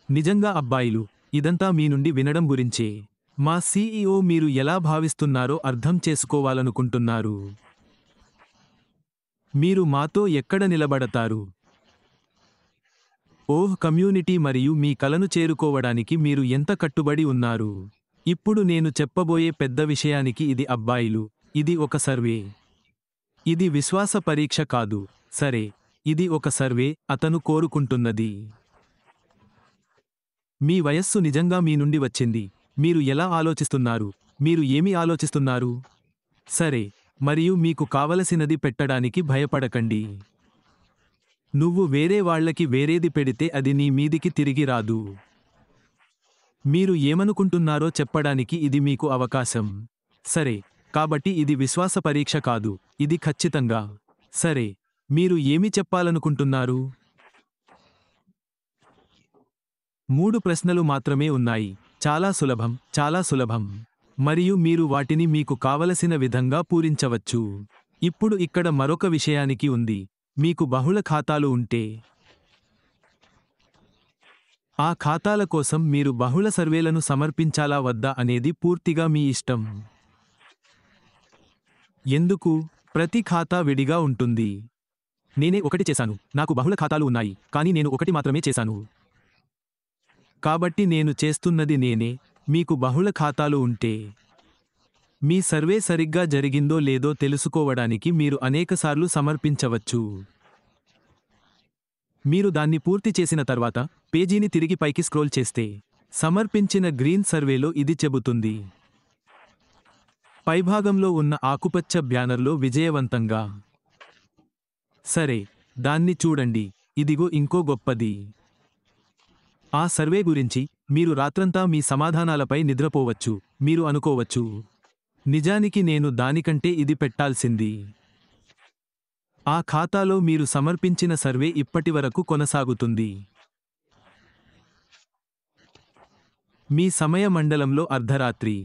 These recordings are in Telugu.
నిజంగా అబ్బాయిలు, ఇదంతా మీ నుండి వినడం గురించే. మా సీఈఓ మీరు ఎలా భావిస్తున్నారో అర్థం చేసుకోవాలనుకుంటున్నారు. మీరు మాతో ఎక్కడ నిలబడతారు? ఓహ్ కమ్యూనిటీ మరియు మీ కలను చేరుకోవడానికి మీరు ఎంత కట్టుబడి ఉన్నారు. ఇప్పుడు నేను చెప్పబోయే పెద్ద విషయానికి ఇది అబ్బాయిలు, ఇది ఒక సర్వే. ఇది విశ్వాస పరీక్ష కాదు, సరే. ఇది ఒక సర్వే, అతను కోరుకుంటున్నది. మీ వయస్సు నిజంగా మీ నుండి వచ్చింది. మీరు ఎలా ఆలోచిస్తున్నారు? మీరు ఏమి ఆలోచిస్తున్నారు? సరే. మరియు మీకు కావలసినది పెట్టడానికి భయపడకండి. నువ్వు వేరే వాళ్ళకి వేరేది పెడితే అది నీ మీదికి తిరిగి రాదు. మీరు ఏమనుకుంటున్నారో చెప్పడానికి ఇది మీకు అవకాశం. సరే. కాబట్టి ఇది విశ్వాస పరీక్ష కాదు, ఇది ఖచ్చితంగా. సరే. మీరు ఏమి చెప్పాలనుకుంటున్నారు? 3 ప్రశ్నలు మాత్రమే ఉన్నాయి. చాలా సులభం, చాలా సులభం. మరియు మీరు వాటిని మీకు కావలసిన విధంగా పూరించవచ్చు. ఇప్పుడు ఇక్కడ మరొక విషయానికి ఉంది. మీకు బహుళ ఖాతాలు ఉంటే, ఆ ఖాతాల కోసం మీరు బహుళ సర్వేలను సమర్పించాలా వద్దా అనేది పూర్తిగా మీ ఇష్టం. ఎందుకు? ప్రతి ఖాతా విడిగా ఉంటుంది. నేనే ఒకటి చేశాను. నాకు బహుళ ఖాతాలు ఉన్నాయి, కానీ నేను ఒకటి మాత్రమే చేశాను. కాబట్టి నేను చేస్తున్నది నేనే. మీకు బహుళ ఖాతాలు ఉంటే, మీ సర్వే సరిగ్గా జరిగిందో లేదో తెలుసుకోవడానికి మీరు అనేకసార్లు సమర్పించవచ్చు. మీరు దాన్ని పూర్తి చేసిన తర్వాత, పేజీని తిరిగి పైకి స్క్రోల్ చేస్తే, సమర్పించిన గ్రీన్ సర్వేలో ఇది చెబుతుంది. పైభాగంలో ఉన్న ఆకుపచ్చ బ్యానర్లో విజయవంతంగా. సరే. దాన్ని చూడండి. ఇదిగో ఇంకో గొప్పది. ఆ సర్వే గురించి, మీరు రాత్రంతా మీ సమాధానాలపై నిద్రపోవచ్చు. మీరు అనుకోవచ్చు, నిజానికి నేను దానికంటే ఇది పెట్టాల్సింది. ఆ ఖాతాలో మీరు సమర్పించిన సర్వే ఇప్పటివరకు కొనసాగుతుంది. మీ సమయ మండలంలో అర్ధరాత్రి.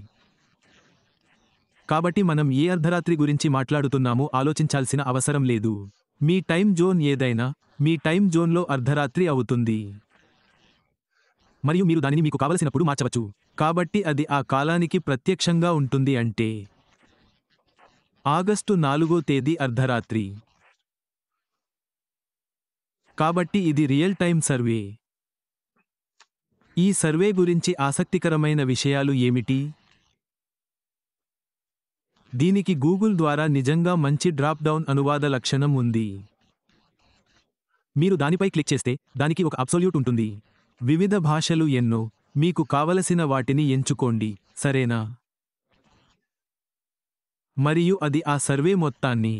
కాబట్టి మనం ఏ అర్ధరాత్రి గురించి మాట్లాడుతున్నామో ఆలోచించాల్సిన అవసరం లేదు. మీ టైమ్ జోన్ ఏదైనా, మీ టైమ్ జోన్లో అర్ధరాత్రి అవుతుంది. మరియు మీరు దానిని మీకు కావలసినప్పుడు మార్చవచ్చు. కాబట్టి అది ఆ కాలానికి ప్రత్యక్షంగా ఉంటుంది అంటే ఆగస్టు 4వ తేదీ అర్ధరాత్రి. కాబట్టి ఇది రియల్ టైమ్ సర్వే. ఈ సర్వే గురించి ఆసక్తికరమైన విషయాలు ఏమిటి? దీనికి గూగుల్ ద్వారా నిజంగా మంచి డ్రాప్ డౌన్ అనువాద లక్షణం ఉంది. మీరు దానిపై క్లిక్ చేస్తే, దానికి ఒక అబ్సొల్యూట్ ఉంటుంది. వివిధ భాషలు ఎన్నో. మీకు కావలసిన వాటిని ఎంచుకోండి, సరేనా? మరియు అది ఆ సర్వే మొత్తాన్ని,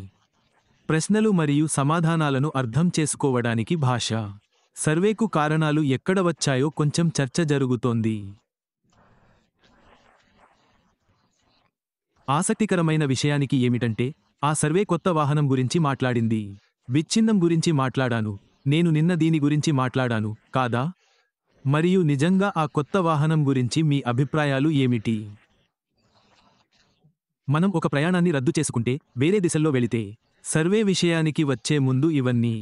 ప్రశ్నలు మరియు సమాధానాలను అర్థం చేసుకోవడానికి భాష. సర్వేకు కారణాలు ఎక్కడ వచ్చాయో కొంచెం చర్చ జరుగుతోంది. ఆసక్తికరమైన విషయానికి ఏమిటంటే, ఆ సర్వే కొత్త వాహనం గురించి మాట్లాడింది. విచ్ఛిన్నం గురించి మాట్లాడాను. నేను నిన్న దీని గురించి మాట్లాడాను, కాదా? మరియు నిజంగా ఆ కొత్త వాహనం గురించి మీ అభిప్రాయాలు ఏమిటి? మనం ఒక ప్రయాణాన్ని రద్దు చేసుకుంటే, వేరే దిశల్లో వెళితే, సర్వే విషయానికి వచ్చే ముందు ఇవన్నీ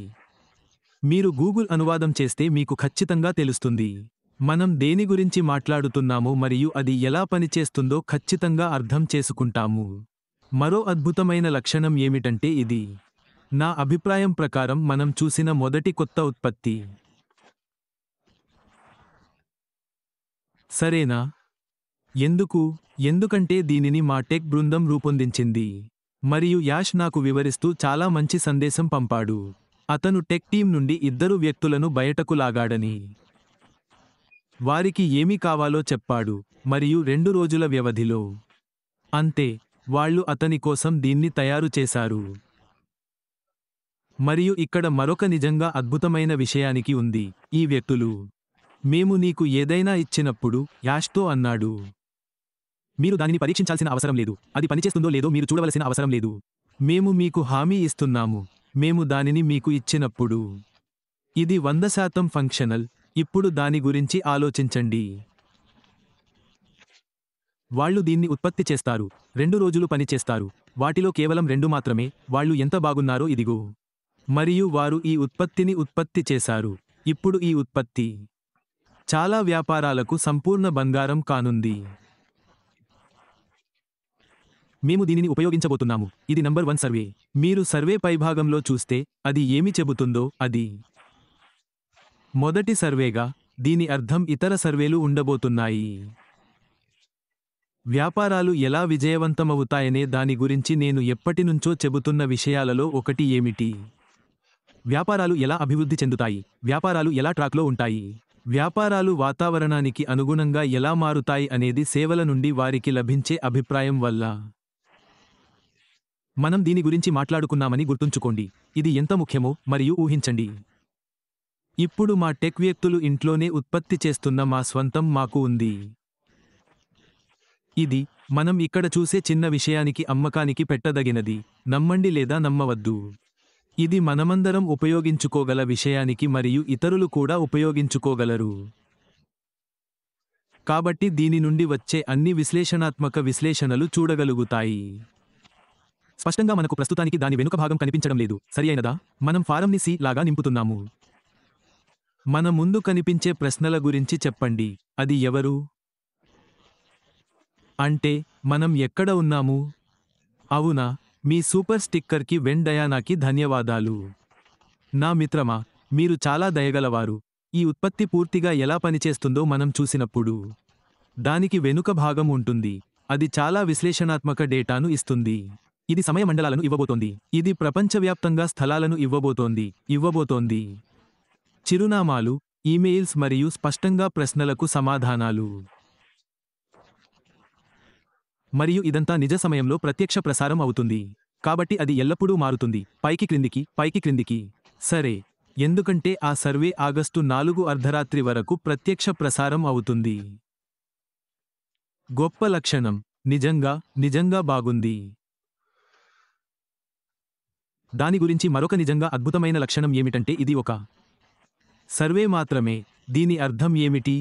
మీరు గూగుల్ అనువాదం చేస్తే మీకు ఖచ్చితంగా తెలుస్తుంది. మనం దేని గురించి మాట్లాడుతున్నామో మరియు అది ఎలా పనిచేస్తుందో ఖచ్చితంగా అర్థం చేసుకుంటాము. మరో అద్భుతమైన లక్షణం ఏమిటంటే ఇది, నా అభిప్రాయం ప్రకారం మనం చూసిన మొదటి కొత్త ఉత్పత్తి. సరేనా? ఎందుకు? ఎందుకంటే దీనిని మా టెక్ బృందం రూపొందించింది. మరియు యాష్ నాకు వివరిస్తూ చాలా మంచి సందేశం పంపాడు. అతను టెక్ టీం నుండి 2 వ్యక్తులను బయటకు లాగాడని, వారికి ఏమి కావాలో చెప్పాడు, మరియు 2 రోజుల వ్యవధిలో. అంతే. వాళ్ళు అతని కోసం దీన్ని తయారు చేశారు. మరియు ఇక్కడ మరొక నిజంగా అద్భుతమైన విషయానికి ఉంది. ఈ వ్యక్తులు, మేము నీకు ఏదైనా ఇచ్చినప్పుడు, యాష్తో అన్నాడు, మీరు దానిని పరీక్షించాల్సిన అవసరం లేదు. అది పనిచేస్తుందో లేదో మీరు చూడవలసిన అవసరం లేదు. మేము మీకు హామీ ఇస్తున్నాము. మేము దానిని మీకు ఇచ్చినప్పుడు, ఇది 100% ఫంక్షనల్. ఇప్పుడు దాని గురించి ఆలోచించండి. వాళ్ళు దీన్ని ఉత్పత్తి చేస్తారు. 2 రోజులు పని చేస్తారు. వాటిలో కేవలం 2 మాత్రమే. వాళ్ళు ఎంత బాగున్నారో ఇదిగో. మరియు వారు ఈ ఉత్పత్తిని ఉత్పత్తి చేశారు. ఇప్పుడు ఈ ఉత్పత్తి చాలా వ్యాపారాలకు సంపూర్ణ బంగారం కానుంది. మేము దీనిని ఉపయోగించబోతున్నాము. ఇది నంబర్ 1 సర్వే. మీరు సర్వే పైభాగంలో చూస్తే అది ఏమి చెబుతుందో అది మొదటి సర్వేగా, దీని అర్థం ఇతర సర్వేలు ఉండబోతున్నాయి. వ్యాపారాలు ఎలా విజయవంతమవుతాయనే దాని గురించి నేను ఎప్పటినుంచో చెబుతున్న విషయాలలో ఒకటి ఏమిటి? వ్యాపారాలు ఎలా అభివృద్ధి చెందుతాయి? వ్యాపారాలు ఎలా ట్రాక్లో ఉంటాయి? వ్యాపారాలు వాతావరణానికి అనుగుణంగా ఎలా మారుతాయి అనేది సేవల నుండి వారికి లభించే అభిప్రాయం వల్ల. మనం దీని గురించి మాట్లాడుకున్నామని గుర్తుంచుకోండి. ఇది ఎంత ముఖ్యమో మరియు ఊహించండి. ఇప్పుడు మా టెక్ వ్యక్తులు ఇంట్లోనే ఉత్పత్తి చేస్తున్న మా స్వంతం మాకు ఉంది. ఇది మనం ఇక్కడ చూసే చిన్న విషయానికి అమ్మకానికి పెట్టదగినది. నమ్మండి లేదా నమ్మవద్దు. ఇది మనమందరం ఉపయోగించుకోగల విషయానికి మరియు ఇతరులు కూడా ఉపయోగించుకోగలరు. కాబట్టి దీని నుండి వచ్చే అన్ని విశ్లేషణాత్మక విశ్లేషణలు చూడగలుగుతాయి. స్పష్టంగా మనకు ప్రస్తుతానికి దాని వెనుక భాగం కనిపించడం లేదు, సరియైనదా? మనం ఫారంని సి లాగా నింపుతున్నాము. మన ముందు కనిపించే ప్రశ్నల గురించి చెప్పండి. అది ఎవరు? అంటే మనం ఎక్కడ ఉన్నాము? అవునా, మీ సూపర్ స్టిక్కర్కి వెన్ డయానాకి ధన్యవాదాలు. నా మిత్రమా, మీరు చాలా దయగలవారు. ఈ ఉత్పత్తి పూర్తిగా ఎలా పనిచేస్తుందో మనం చూసినప్పుడు దానికి వెనుక భాగం ఉంటుంది. అది చాలా విశ్లేషణాత్మక డేటాను ఇస్తుంది. ఇది సమయ మండలాలను ఇవ్వబోతోంది. ఇది ప్రపంచవ్యాప్తంగా స్థలాలను ఇవ్వబోతోంది. చిరునామాలు, ఈమెయిల్స్ మరియు స్పష్టంగా ప్రశ్నలకు సమాధానాలు. మరియు ఇదంతా నిజ సమయంలో ప్రత్యక్ష ప్రసారం అవుతుంది. కాబట్టి అది ఎల్లప్పుడూ మారుతుంది, పైకి క్రిందికి. సరే, ఎందుకంటే ఆ సర్వే ఆగస్టు 4 అర్ధరాత్రి వరకు ప్రత్యక్ష ప్రసారం అవుతుంది. గొప్ప లక్షణం. నిజంగా బాగుంది. దాని గురించి మరొక నిజంగా అద్భుతమైన లక్షణం ఏమిటంటే ఇది ఒక సర్వే మాత్రమే. దీని అర్థం ఏమిటి?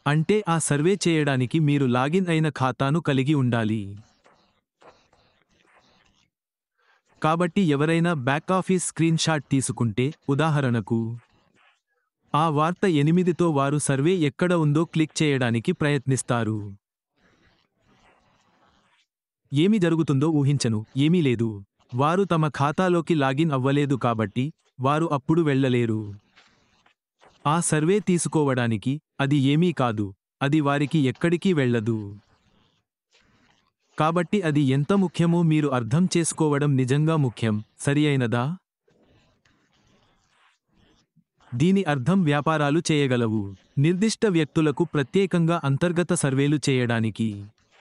అంటే ఆ సర్వే చేయడానికి మీరు లాగిన్ అయిన ఖాతాను కలిగి ఉండాలి. కాబట్టి ఎవరైనా బ్యాకాఫీస్ స్క్రీన్ షాట్ తీసుకుంటే, ఉదాహరణకు ఆ వార్త 8తో వారు సర్వే ఎక్కడ ఉందో క్లిక్ చేయడానికి ప్రయత్నిస్తారు. ఏమి జరుగుతుందో ఊహించను. ఏమీ లేదు. వారు తమ ఖాతాలోకి లాగిన్ అవ్వలేదు కాబట్టి వారు అప్పుడు వెళ్ళలేరు. ఆ సర్వే తీసుకోవడానికి అది ఏమీ కాదు. అది వారికి ఎక్కడికి వెళ్ళదు. కాబట్టి అది ఎంత ముఖ్యమో మీరు అర్థం చేసుకోవడం నిజంగా ముఖ్యం, సరియైనదా? దీని అర్థం వ్యాపారాలు చేయగలవు. నిర్దిష్ట వ్యక్తులకు ప్రత్యేకంగా అంతర్గత సర్వేలు చేయడానికి.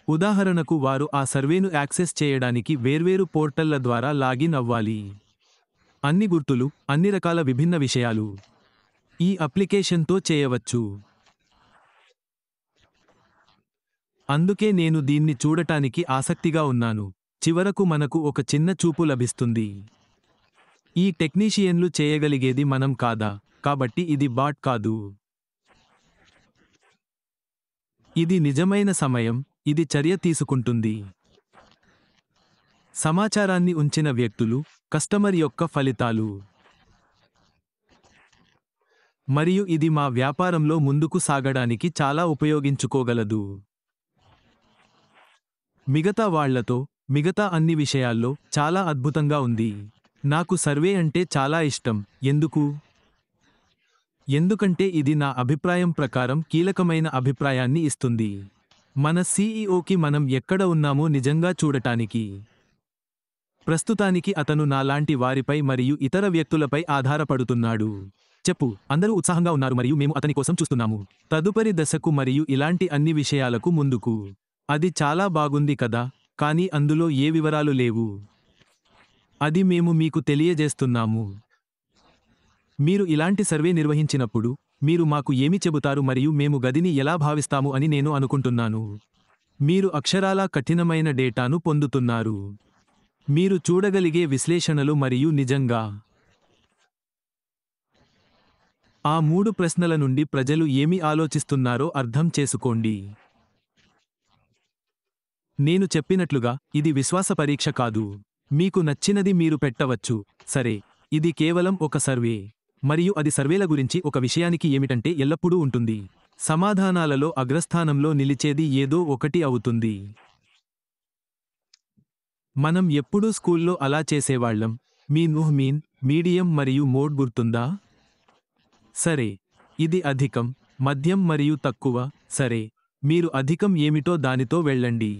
ఉదాహరణకు వారు ఆ సర్వేను యాక్సెస్ చేయడానికి వేర్వేరు పోర్టళ్ల ద్వారా లాగిన్ అవ్వాలి. అన్ని గుర్తులు, అన్ని రకాల విభిన్న విషయాలు ఈ అప్లికేషన్తో చేయవచ్చు. అందుకే నేను దీన్ని చూడటానికి ఆసక్తిగా ఉన్నాను. చివరకు మనకు ఒక చిన్న చూపు లభిస్తుంది. ఈ టెక్నీషియన్లు చేయగలిగేది మనం కాదా? కాబట్టి ఇది బాట్ కాదు. ఇది నిజమైన సమయం, ఇది చర్య తీసుకుంటుంది. సమాచారాన్ని ఉంచిన వ్యక్తులు, కస్టమర్ యొక్క ఫలితాలు. మరియు ఇది మా వ్యాపారంలో ముందుకు సాగడానికి చాలా ఉపయోగించుకోగలదు. మిగతా వాళ్లతో, మిగతా అన్ని విషయాల్లో చాలా అద్భుతంగా ఉంది. నాకు సర్వే అంటే చాలా ఇష్టం. ఎందుకు? ఎందుకంటే ఇది నా అభిప్రాయం ప్రకారం కీలకమైన అభిప్రాయాన్ని ఇస్తుంది. మన సీఈఓకి మనం ఎక్కడ ఉన్నామో నిజంగా చూడటానికి. ప్రస్తుతానికి అతను నాలాంటి వారిపై మరియు ఇతర వ్యక్తులపై ఆధారపడుతున్నాడు. చెప్పు, అందరూ ఉత్సాహంగా ఉన్నారు మరియు మేము అతని కోసం చూస్తున్నాము. తదుపరి దశకు మరియు ఇలాంటి అన్ని విషయాలకు ముందుకు. అది చాలా బాగుంది కదా, కానీ అందులో ఏ వివరాలు లేవు. అది మేము మీకు తెలియజేస్తున్నాము. మీరు ఇలాంటి సర్వే నిర్వహించినప్పుడు మీరు మాకు ఏమి చెబుతారు మరియు మేము గదిని ఎలా భావిస్తాము అని నేను అనుకుంటున్నాను. మీరు అక్షరాలా కఠినమైన డేటాను పొందుతున్నారు. మీరు చూడగలిగే విశ్లేషణలు మరియు నిజంగా ఆ 3 ప్రశ్నల నుండి ప్రజలు ఏమి ఆలోచిస్తున్నారో అర్థం చేసుకోండి. నేను చెప్పినట్లుగా ఇది విశ్వాస పరీక్ష కాదు. మీకు నచ్చినది మీరు పెట్టవచ్చు, సరే. ఇది కేవలం ఒక సర్వే. మరియు అది సర్వేల గురించి ఒక విషయానికి ఏమిటంటే ఎల్లప్పుడూ ఉంటుంది. సమాధానాలలో అగ్రస్థానంలో నిలిచేది ఏదో ఒకటి అవుతుంది. మనం ఎప్పుడూ స్కూల్లో అలా చేసేవాళ్ళం. మీన్, మీడియం మరియు మోడ్ గుర్తుందా? సరే. ఇది అధికం, మధ్యం మరియు తక్కువ. సరే, మీరు అధికం ఏమిటో దానితో వెళ్ళండి.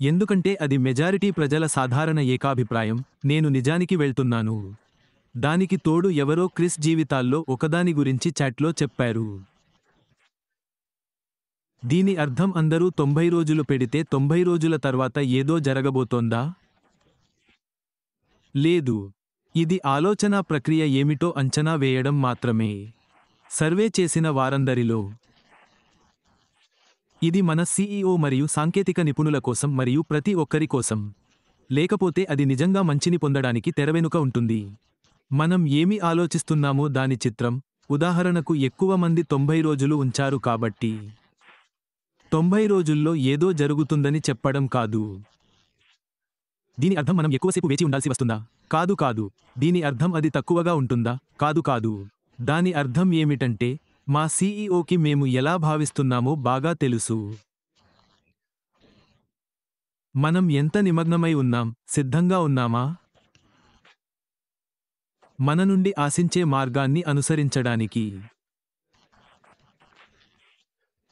ఎందుకంటే అది మెజారిటీ ప్రజల సాధారణ ఏకాభిప్రాయం. నేను నిజానికి వెళ్తున్నాను. దానికి తోడు ఎవరో క్రిస్ జీవితాల్లో ఒకదాని గురించి చాట్లో చెప్పారు. దీని అర్థం అందరూ 90 రోజులు పెడితే 90 రోజుల తర్వాత ఏదో జరగబోతోందా? లేదు. ఇది ఆలోచనా ప్రక్రియ ఏమిటో అంచనా వేయడం మాత్రమే. సర్వే చేసిన వారందరిలో ఇది మన CEO మరియు సాంకేతిక నిపుణుల కోసం మరియు ప్రతి ఒక్కరి కోసం. లేకపోతే అది నిజంగా మంచిని పొందడానికి తెరవెనుక ఉంటుంది. మనం ఏమి ఆలోచిస్తున్నామో దాని చిత్రం. ఉదాహరణకు ఎక్కువ మంది 90 రోజులు ఉంచారు కాబట్టి 90 రోజుల్లో ఏదో జరుగుతుందని చెప్పడం కాదు. దీని అర్థం మనం ఎక్కువసేపు వేచి ఉండాల్సి వస్తుందా? కాదు కాదు. దీని అర్థం అది తక్కువగా ఉంటుందా? కాదు కాదు. దాని అర్థం ఏమిటంటే మా CEOకి మేము ఎలా భావిస్తున్నామో బాగా తెలుసు. మనం ఎంత నిమగ్నమై ఉన్నాం, సిద్ధంగా ఉన్నామా? మన నుండి ఆశించే మార్గాన్ని అనుసరించడానికి.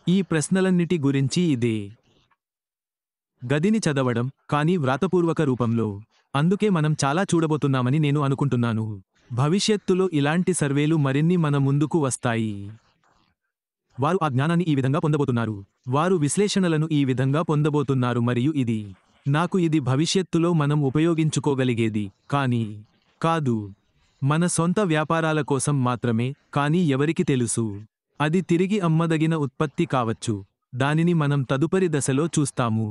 ఈ ప్రశ్నలన్నిటి గురించి ఇదే. గదిని చదవడం, కానీ వ్రాతపూర్వక రూపంలో. అందుకే మనం చాలా చూడబోతున్నామని నేను అనుకుంటున్నాను. భవిష్యత్తులో ఇలాంటి సర్వేలు మరిన్ని మన ముందుకు వస్తాయి. వారు ఆ జ్ఞానాన్ని ఈ విధంగా పొందబోతున్నారు. వారు విశ్లేషణలను ఈ విధంగా పొందబోతున్నారు మరియు నాకు ఇది భవిష్యత్తులో మనం ఉపయోగించుకోగలిగేది, కానీ కాదు. మన సొంత వ్యాపారాల కోసం మాత్రమే, కానీ ఎవరికి తెలుసు? అది తిరిగి అమ్మదగిన ఉత్పత్తి కావచ్చు. దానిని మనం తదుపరి దశలో చూస్తాము.